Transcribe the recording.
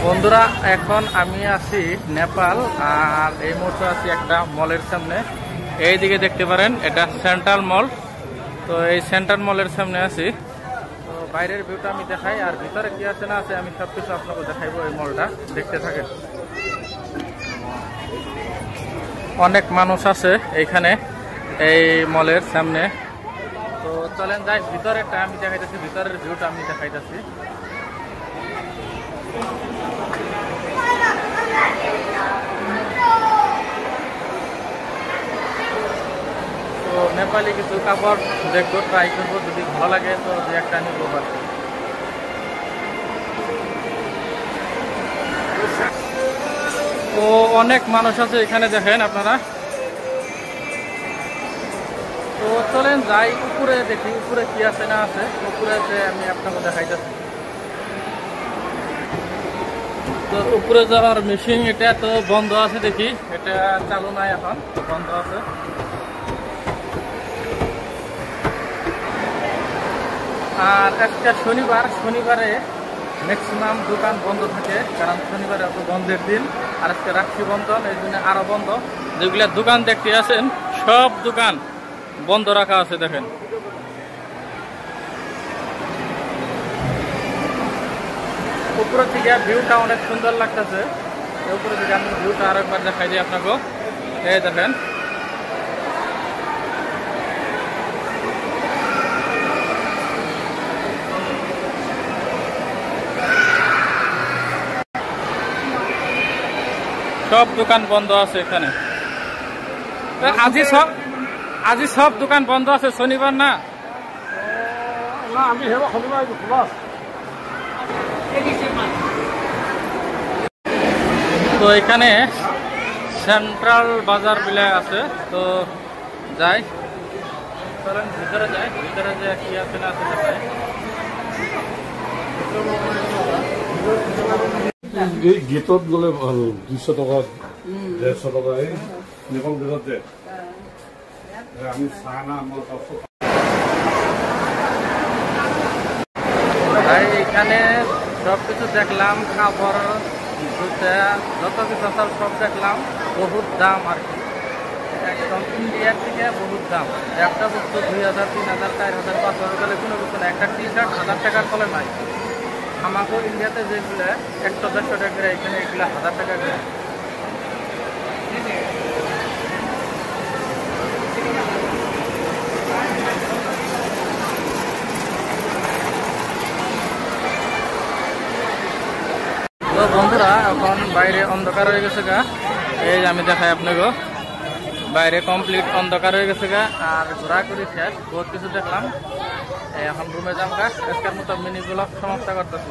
বন্ধুরা এখন আমি আছি নেপাল আর এই মুহূর্তে আছি একটা মলের সামনে। এইদিকে দেখতে পারেন এটা সেন্ট্রাল মল। তো এই সেন্ট্রাল মলের সামনে আছি। তো বাইরের ভিউটা আমি দেখাই আর ভিতরে কি আছে না আছে আমি সবকিছু আপনাকে দেখাইবো। এই মলটা দেখতে থাকেন। অনেক মানুষ আছে এইখানে এই মলের সামনে। তো চলেন যাই ভিতরেরটা আমি দেখাইতেছি, ভিতরের ভিউটা আমি দেখাইতেছি। তো নেপালি কিছু কাপড় দেখবো, ট্রাই করবো, যদি ভালো লাগে তো দু একটা নিবো। তো অনেক মানুষ আছে এখানে দেখেন আপনারা। তো চলেন যাই উপরে দেখি উপরে কি আছে না আছে। উপরে আমি আপনাকে দেখাইতেছি। তো উপরে যাওয়ার মেশিন এটা তো বন্ধ আছে, দেখি এটা চালু নাই, এখন বন্ধ আছে। আর একটা শনিবারে ম্যাক্সিমাম দোকান বন্ধ থাকে, কারণ শনিবারে অত বন্ধের দিন। আর আজকে রাখি বন্ধন, এই জন্য আরো বন্ধ। যেগুলা দোকান দেখতে আসেন সব দোকান বন্ধ রাখা আছে। দেখেন উপরে থেকে ভিউটা অনেক সুন্দর লাগতেছে। উপরে থেকে আমি ভিউটা আরেকবার দেখাই দিই আপনাকে। এই দেখেন সব দোকান বন্ধ আছে এখানে। আজি সব দোকান বন্ধ আছে, শনিবার না। তো এখানে সেন্ট্রাল বাজার বিলে আছে। তো যাই, চলেন ভিতরে যাই, ভিতরে যে কি আছে না আছে দেখাই। গেটত গ'লে ভাল, 200 টকা 150 টকা। এই নেপাল গেটত যে আমি চাহ না আমার এখানে সবকিছু দেখলাম, কাপড় জুতা যত কিছু আছে সব দেখলাম। বহুত দাম আর কি, একদম ইন্ডিয়ার থেকে বহুত দাম। একটা বস্তু 2000, 3000, 4000, 5000 গেলে কোনো কিছু না। একটা টি শার্ট 1000 টাকার তলে নাই। আমাকে ইন্ডিয়াতে যেগুলো 100-150 টাকা করে, এখানে এগুলো 1000 টাকা করে। তো বন্ধুরা এখন বাইরে অন্ধকার হয়ে গেছে গা। এই আমি দেখাই আপনাকে, বাইরে কমপ্লিট অন্ধকার হয়ে গেছে গা। আর ঘোরাঘুরি শেষ, বহুত কিছু দেখলাম। এখন রুমে যাম গা। আজকের মতো মিনি ব্লগ সমাপ্ত করতেছি।